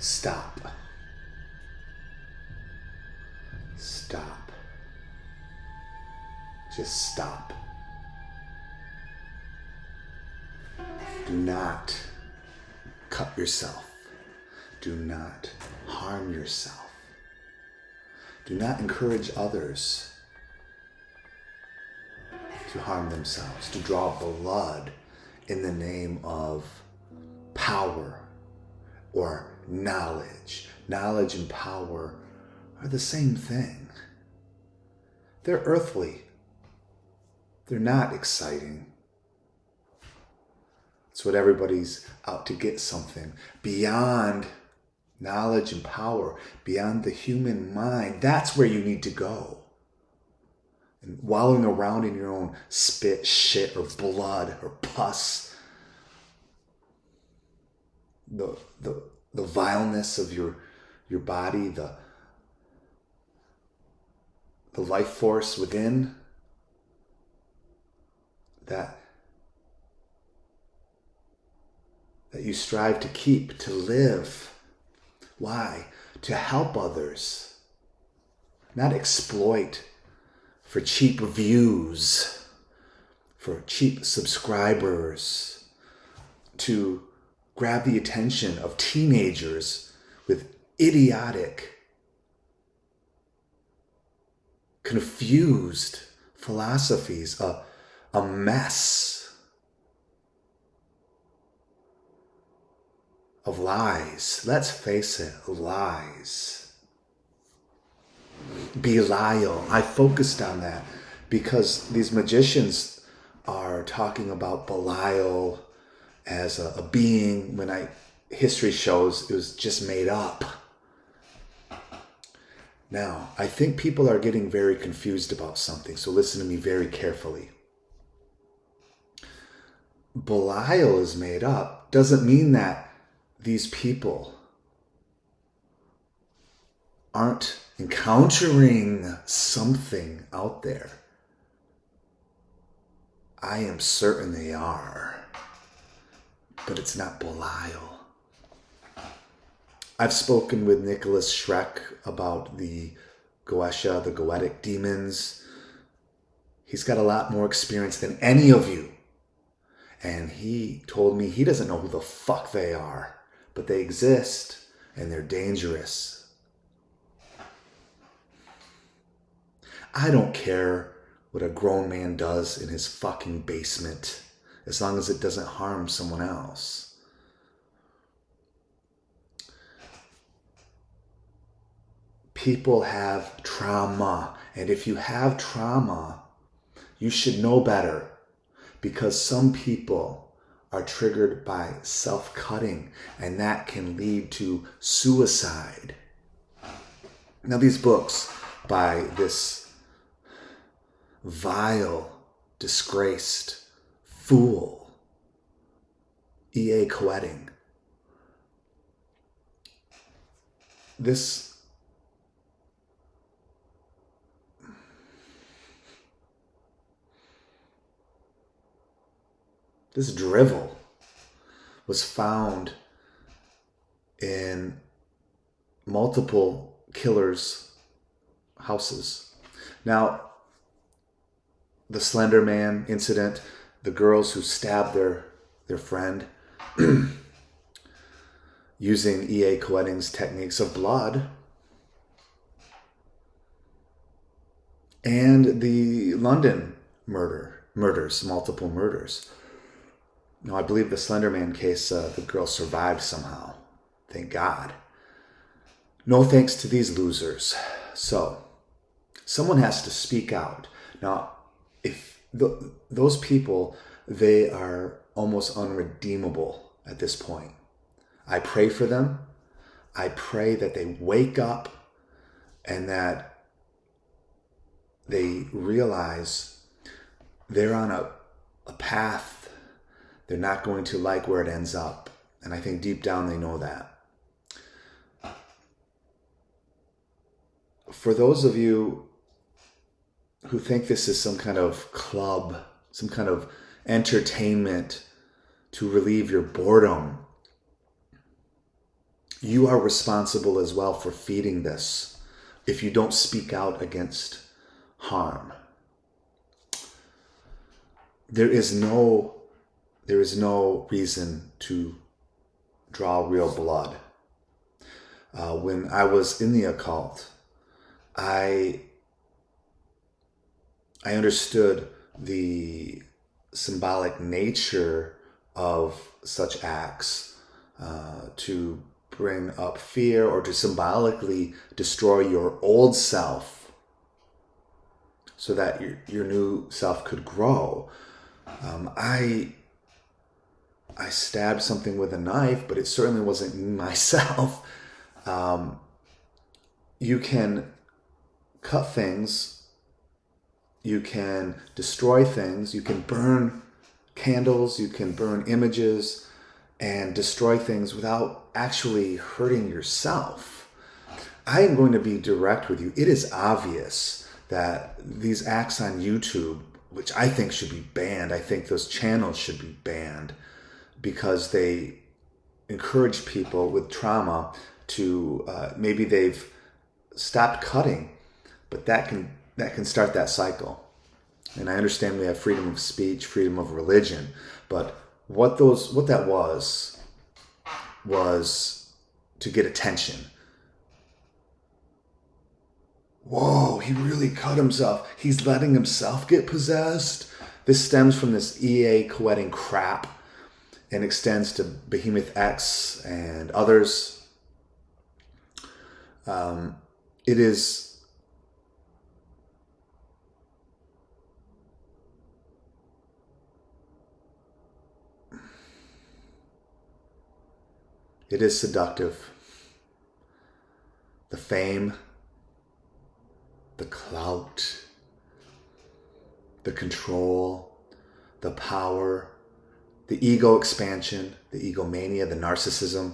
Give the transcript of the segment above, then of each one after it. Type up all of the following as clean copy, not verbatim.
Stop. Stop. Just stop. Do not cut yourself. Do not harm yourself. Do not encourage others to harm themselves, to draw blood in the name of power or knowledge. Knowledge and power are the same thing. They're earthly. They're not exciting. It's what everybody's out to get something beyond knowledge and power, beyond the human mind. That's where you need to go. And wallowing around in your own spit, shit, or blood, or pus, the vileness of your body, the life force within, that you strive to keep, to live. Why? To help others, not exploit for cheap views, for cheap subscribers, to grab the attention of teenagers with idiotic, confused philosophies, a mess of lies. Let's face it, lies. Belial. I focused on that because these magicians are talking about Belial as a being when history shows it was just made up. Now, I think people are getting very confused about something, so listen to me very carefully. Belial is made up doesn't mean that these people aren't encountering something out there. I am certain they are, but it's not Belial. I've spoken with Nicholas Schreck about the Goetia, the Goetic demons. He's got a lot more experience than any of you. And he told me he doesn't know who the fuck they are, but they exist and they're dangerous. I don't care what a grown man does in his fucking basement, as long as it doesn't harm someone else. People have trauma, and if you have trauma, you should know better, because some people are triggered by self-cutting, and that can lead to suicide. Now, these books by this vile, disgraced fool, E.A. Coetting, this drivel was found in multiple killers' houses. Now, the Slender Man incident, the girls who stabbed their friend using E.A. Coetting's techniques of blood, and the London murders, multiple murders. Now, I believe the Slender Man case, the girl survived somehow. Thank God. No thanks to these losers. So, someone has to speak out. Now, if those people, they are almost unredeemable at this point. I pray for them. I pray that they wake up and that they realize they're on a path they're not going to like where it ends up. And I think deep down they know that. For those of you who think this is some kind of club, some kind of entertainment to relieve your boredom, you are responsible as well for feeding this if you don't speak out against harm. There is no reason to draw real blood. When I was in the occult, I understood the symbolic nature of such acts to bring up fear or to symbolically destroy your old self so that your new self could grow. I stabbed something with a knife, but it certainly wasn't myself. You can cut things, you can destroy things, you can burn candles, you can burn images and destroy things without actually hurting yourself. I am going to be direct with you. It is obvious that these acts on YouTube, which I think should be banned, I think those channels should be banned because they encourage people with trauma to, maybe they've stopped cutting, but that can start that cycle. And I understand we have freedom of speech, freedom of religion, but what that was to get attention. Whoa, he really cut himself. He's letting himself get possessed. This stems from this EA co-editing crap and extends to Behemoth-x and others. It is seductive. The fame, the clout, the control, the power, the ego expansion, the egomania, the narcissism.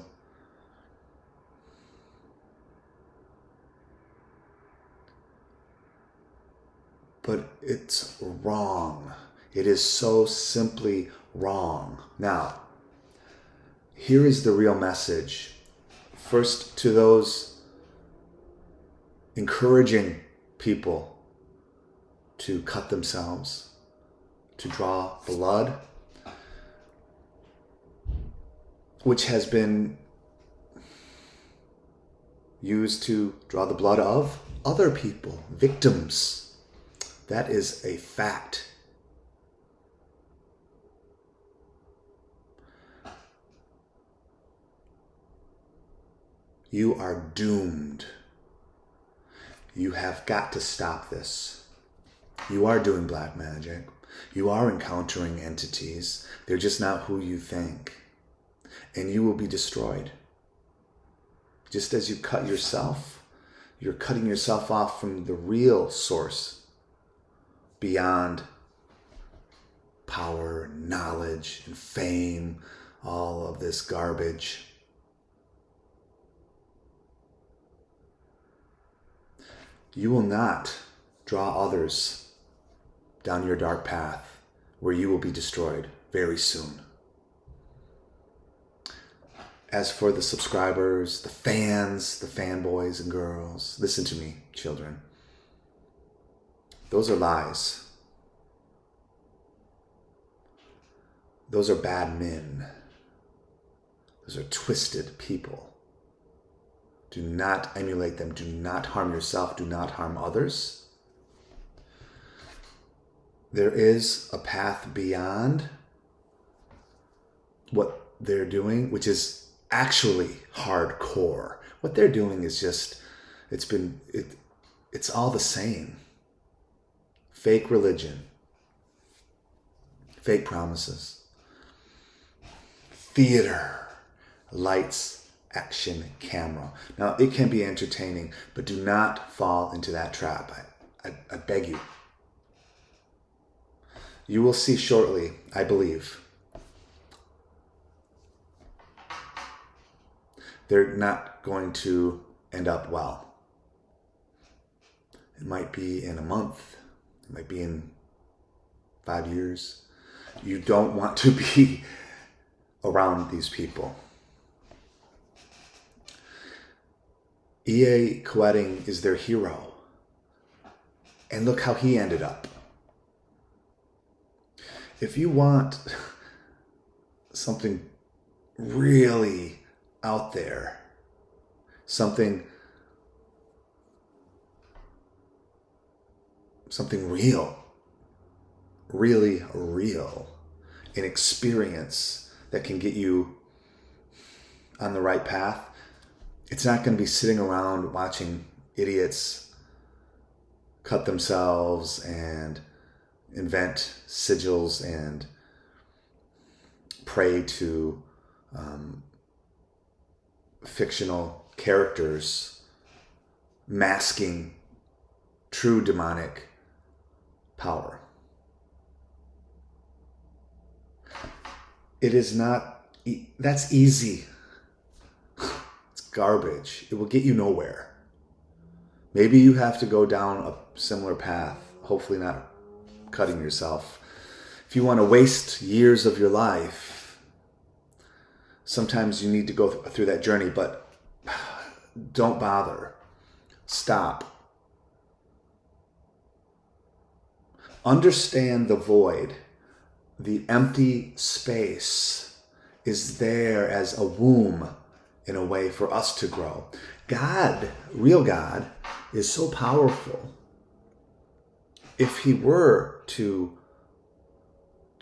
But it's wrong. It is so simply wrong. Now, here is the real message. First, to those encouraging people to cut themselves, to draw blood, which has been used to draw the blood of other people, victims. That is a fact. You are doomed. You have got to stop this. You are doing black magic. You are encountering entities. They're just not who you think. And you will be destroyed. Just as you cut yourself, you're cutting yourself off from the real source beyond power, knowledge, and fame, all of this garbage. You will not draw others down your dark path where you will be destroyed very soon. As for the subscribers, the fans, the fanboys and girls, listen to me, children. Those are lies. Those are bad men. Those are twisted people. Do not emulate them. Do not harm yourself. Do not harm others. There is a path beyond what they're doing, which is actually hardcore. What they're doing is just, it's all the same. Fake religion, fake promises, theater, lights, action, camera. Now, it can be entertaining, but do not fall into that trap. I beg you. You will see shortly, I believe. They're not going to end up well. It might be in a month. It might be in 5 years. You don't want to be around these people. E.A. Koetting is their hero. And look how he ended up. If you want something really out there, something real, really real, an experience that can get you on the right path, it's not going to be sitting around watching idiots cut themselves and invent sigils and pray to fictional characters masking true demonic power. It is not, that's easy. It's garbage. It will get you nowhere. Maybe you have to go down a similar path, hopefully not cutting yourself. If you want to waste years of your life, sometimes you need to go through that journey, but don't bother. Stop. Understand the void. The empty space is there as a womb in a way for us to grow. God, real God, is so powerful. If he were to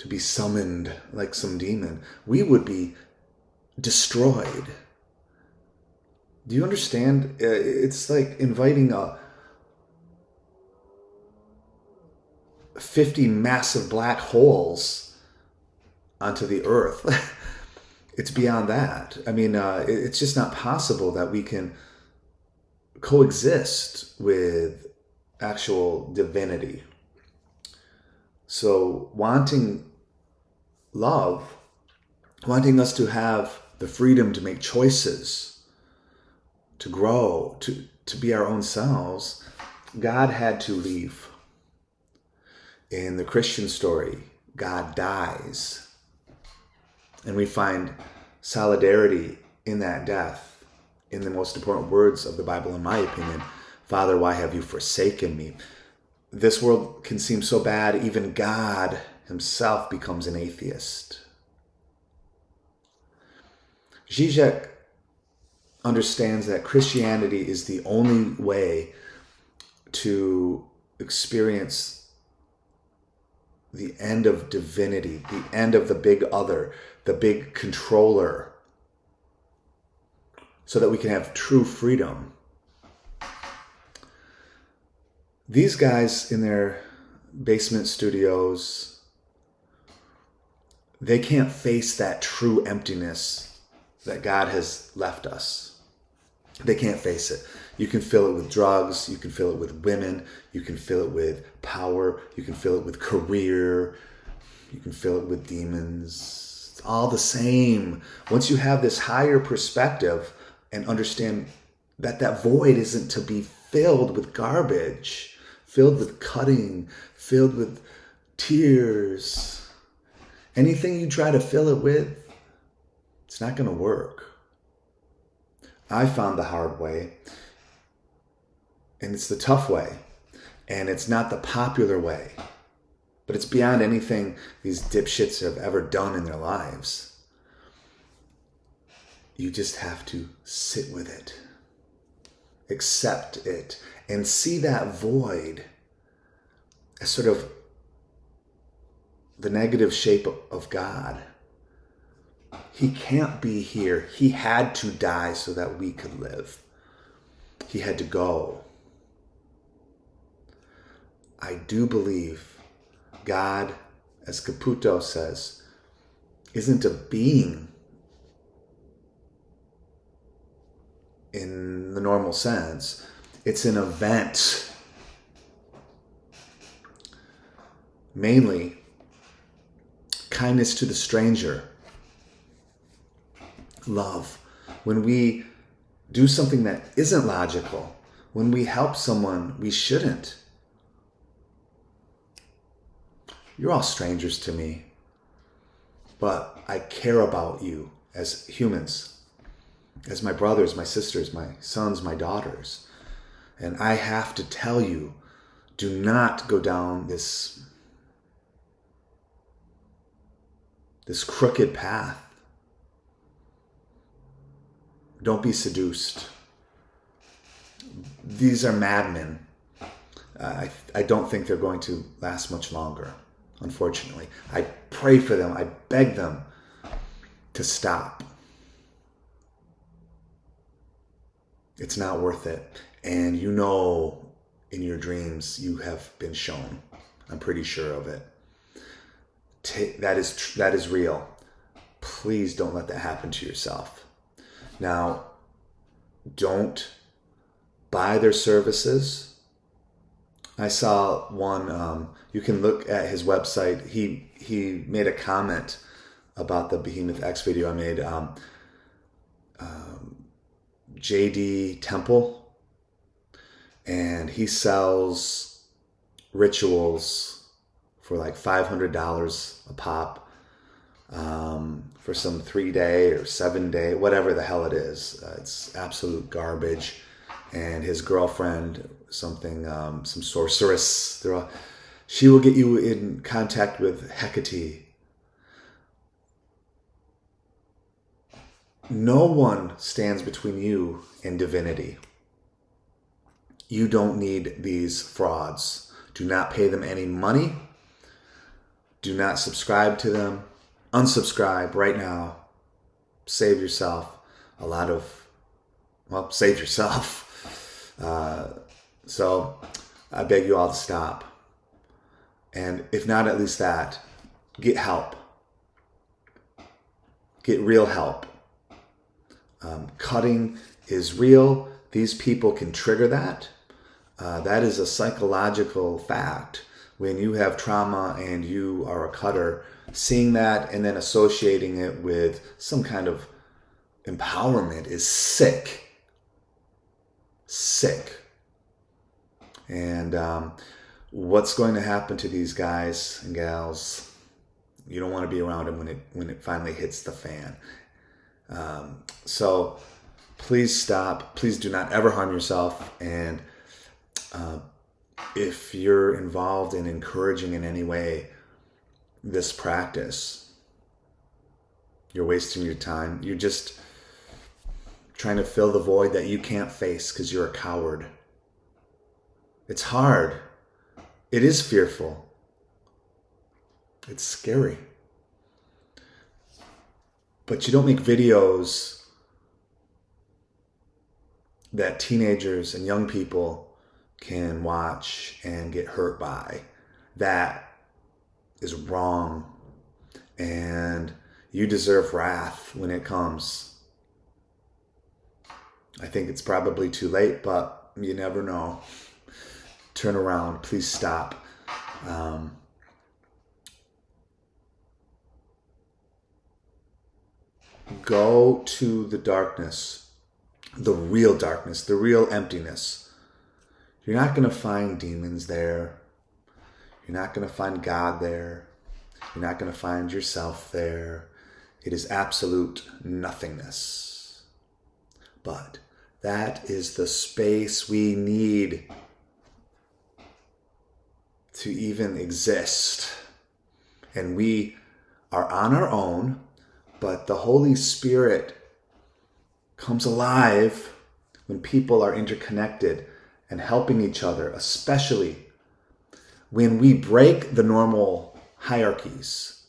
be summoned like some demon, we would be destroyed. Do you understand? It's like inviting 50 massive black holes onto the earth. It's beyond that. I mean, it's just not possible that we can coexist with actual divinity. So wanting love, wanting us to have the freedom to make choices, to grow, to be our own selves, God had to leave. In the Christian story, God dies. And we find solidarity in that death, in the most important words of the Bible, in my opinion. Father, why have you forsaken me? This world can seem so bad, even God himself becomes an atheist. Zizek understands that Christianity is the only way to experience the end of divinity, the end of the big other, the big controller, so that we can have true freedom. These guys in their basement studios, they can't face that true emptiness that God has left us. They can't face it. You can fill it with drugs, you can fill it with women, you can fill it with power, you can fill it with career, you can fill it with demons. It's all the same. Once you have this higher perspective and understand that that void isn't to be filled with garbage, filled with cutting, filled with tears, anything you try to fill it with, it's not going to work. I found the hard way, and it's the tough way, and it's not the popular way, but it's beyond anything these dipshits have ever done in their lives. You just have to sit with it, accept it, and see that void as sort of the negative shape of God. He can't be here. He had to die so that we could live. He had to go. I do believe God, as Caputo says, isn't a being in the normal sense. It's an event. Mainly, kindness to the stranger. Love. When we do something that isn't logical, when we help someone we shouldn't. You're all strangers to me, but I care about you as humans. as my brothers, my sisters, my sons, my daughters. And I have to tell you, do not go down this crooked path. Don't be seduced. These are madmen. I don't think they're going to last much longer, unfortunately. I pray for them. I beg them to stop. It's not worth it. And you know in your dreams you have been shown. I'm pretty sure of it. That is real. Please don't let that happen to yourself. Now, don't buy their services. I saw one, you can look at his website. He made a comment about the behemoth-x video I made. JD Temple, and he sells rituals for like $500 a pop for some 3-day or 7-day, whatever the hell it is. It's absolute garbage. And his girlfriend, some sorceress, she will get you in contact with Hecate. No one stands between you and divinity. You don't need these frauds. Do not pay them any money. Do not subscribe to them. Unsubscribe right now. Save yourself save yourself. So I beg you all to stop. And if not at least that, get help. Get real help. Cutting is real. These people can trigger that. That is a psychological fact. When you have trauma and you are a cutter, seeing that and then associating it with some kind of empowerment is sick. Sick. And what's going to happen to these guys and gals? You don't want to be around them when it finally hits the fan. So please stop. Please do not ever harm yourself. And if you're involved in encouraging in any way this practice, you're wasting your time. You're just trying to fill the void that you can't face because you're a coward. It's hard. It is fearful. It's scary. But you don't make videos that teenagers and young people can watch and get hurt by. That is wrong. And you deserve wrath when it comes. I think it's probably too late, but you never know. Turn around. Please stop. Go to the darkness, the real darkness, the real emptiness. You're not going to find demons there. You're not going to find God there. You're not going to find yourself there. It is absolute nothingness. But that is the space we need to even exist. And we are on our own, but the Holy Spirit comes alive when people are interconnected and helping each other, especially when we break the normal hierarchies,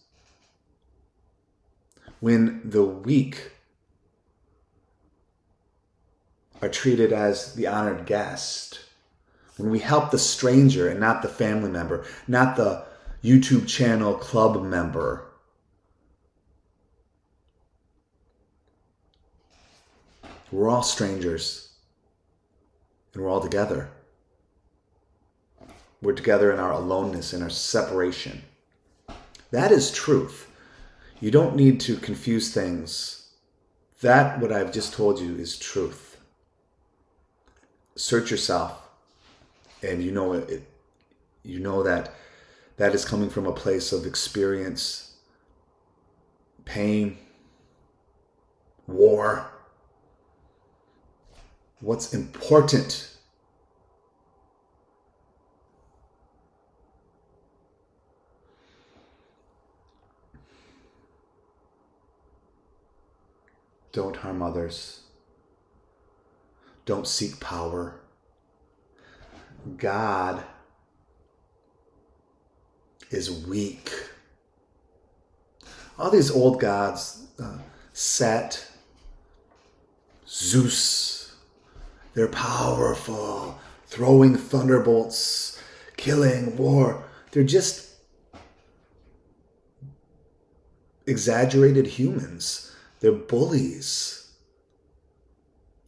when the weak are treated as the honored guest, when we help the stranger and not the family member, not the YouTube channel club member. We're all strangers, and we're all together. We're together in our aloneness, in our separation. That is truth. You don't need to confuse things. That, what I've just told you, is truth. Search yourself, and you know it. You know that that is coming from a place of experience, pain, war, what's important. Don't harm others. Don't seek power. God is weak. All these old gods, Set, Zeus, they're powerful, throwing thunderbolts, killing, war. They're just exaggerated humans. They're bullies.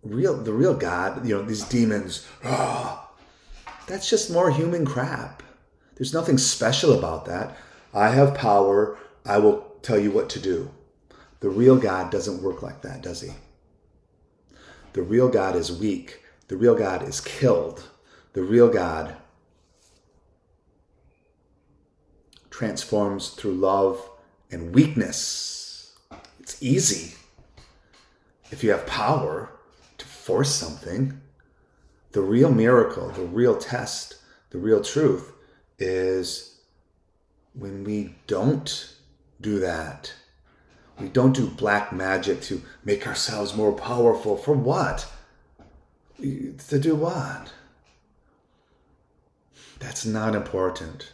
The real God, these demons, that's just more human crap. There's nothing special about that. I have power. I will tell you what to do. The real God doesn't work like that, does he? The real God is weak. The real God is killed. The real God transforms through love and weakness. It's easy if you have power to force something. The real miracle, the real test, the real truth is when we don't do that. We don't do black magic to make ourselves more powerful. For what? To do what? That's not important.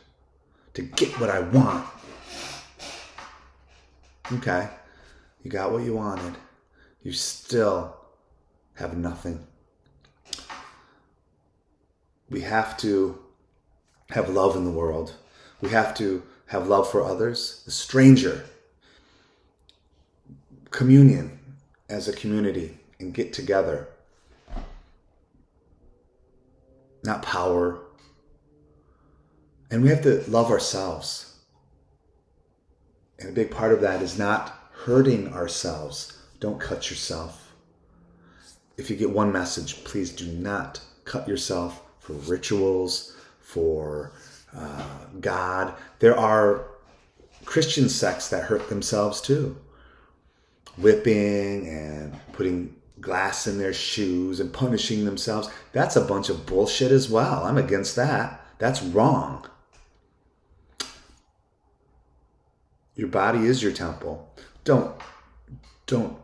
To get what I want. Okay, you got what you wanted. You still have nothing. We have to have love in the world. We have to have love for others, the stranger. Communion as a community and get together. Not power. And we have to love ourselves. And a big part of that is not hurting ourselves. Don't cut yourself. If you get one message, please do not cut yourself for rituals, for God. There are Christian sects that hurt themselves too. Whipping and putting glass in their shoes and punishing themselves. That's a bunch of bullshit as well. I'm against that. That's wrong. Your body is your temple. Don't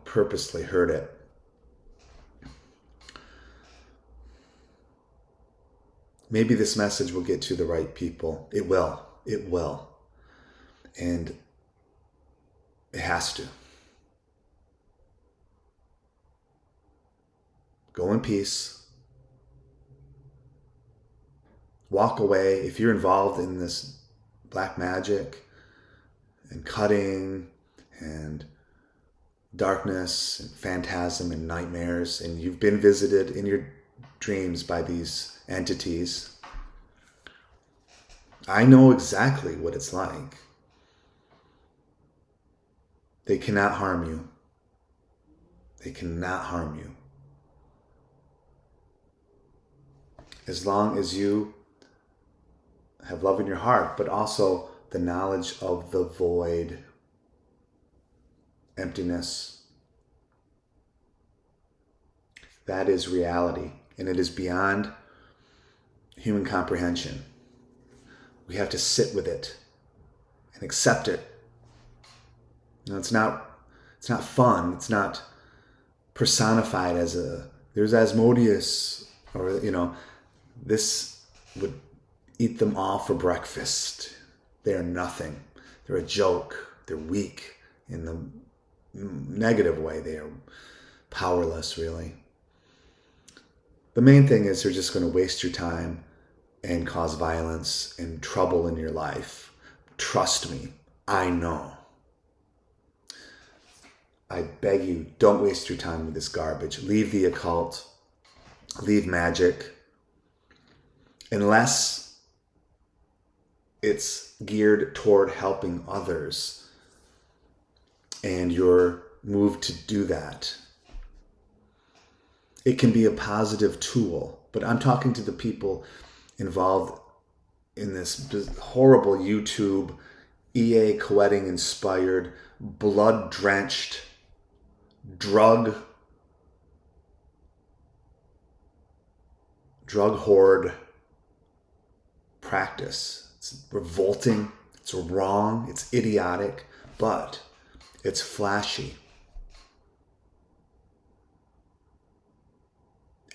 purposely hurt it. Maybe this message will get to the right people. It will. It will. And it has to. Go in peace. Walk away. If you're involved in this black magic and cutting and darkness and phantasm and nightmares, and you've been visited in your dreams by these entities, I know exactly what it's like. They cannot harm you. They cannot harm you. As long as you have love in your heart, but also the knowledge of the void, emptiness. That is reality, and it is beyond human comprehension. We have to sit with it and accept it. It's not fun. It's not personified as there's Asmodeus, or this would eat them all for breakfast. They are nothing. They're a joke. They're weak in the negative way. They are powerless, really. The main thing is they're just going to waste your time and cause violence and trouble in your life. Trust me, I know. I beg you, don't waste your time with this garbage. Leave the occult. Leave magic. Unless it's geared toward helping others and you're moved to do that. It can be a positive tool, but I'm talking to the people involved in this horrible YouTube, EA Coetting inspired, blood-drenched, drug drug horde practice. It's revolting, it's wrong, it's idiotic, but it's flashy.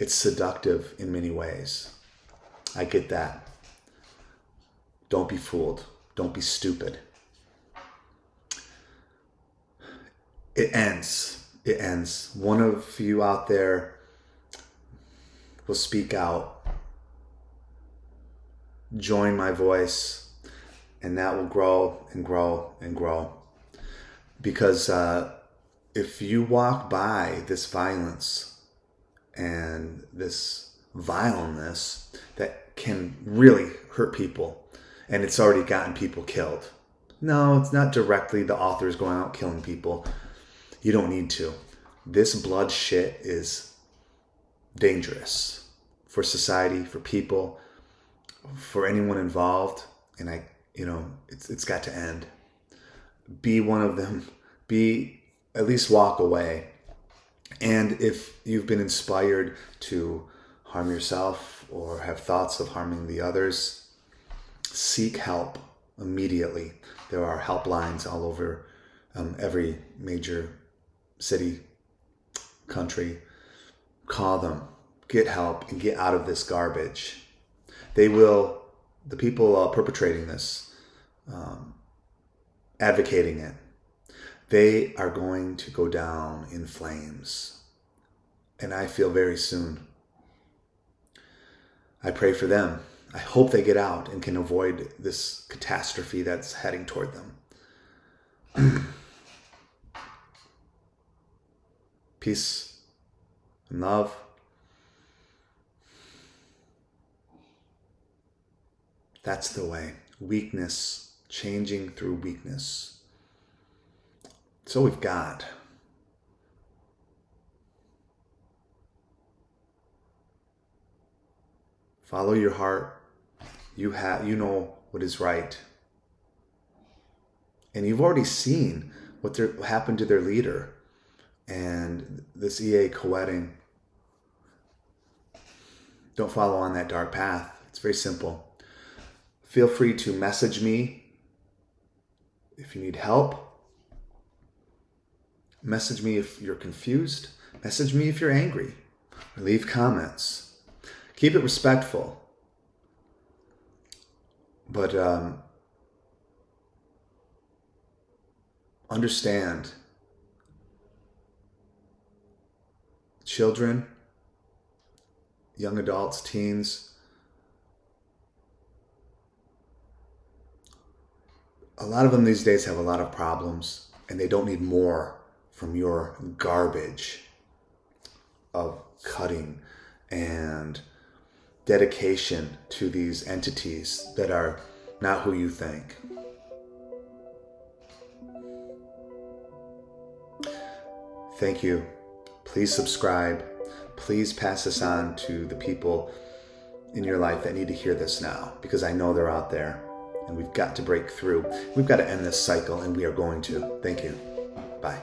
It's seductive in many ways. I get that. Don't be fooled. Don't be stupid. It ends. It ends. One of you out there will speak out. Join my voice, and that will grow and grow and grow. Because if you walk by this violence and this vileness that can really hurt people, and it's already gotten people killed. No, it's not directly the authors going out killing people. You don't need to. This blood shit is dangerous for society, for people, for anyone involved. And it's got to end. Be one of them. At least walk away. And if you've been inspired to harm yourself or have thoughts of harming the others, seek help immediately. There are helplines all over every major city, country. Call them, get help, and get out of this garbage. The people perpetrating this, advocating it, they are going to go down in flames. And I feel very soon. I pray for them. I hope they get out and can avoid this catastrophe that's heading toward them. Peace and love. That's the way. Weakness, changing through weakness. That's all we've got. Follow your heart. You know what is right. And you've already seen what happened to their leader. And this EA co-editing. Don't follow on that dark path. It's very simple. Feel free to message me if you need help. Message me if you're confused. Message me if you're angry. Or leave comments. Keep it respectful. But understand, children, young adults, teens, a lot of them these days have a lot of problems, and they don't need more from your garbage of cutting and dedication to these entities that are not who you think. Thank you. Please subscribe. Please pass this on to the people in your life that need to hear this now, because I know they're out there, and we've got to break through. We've got to end this cycle, and we are going to. Thank you. Bye.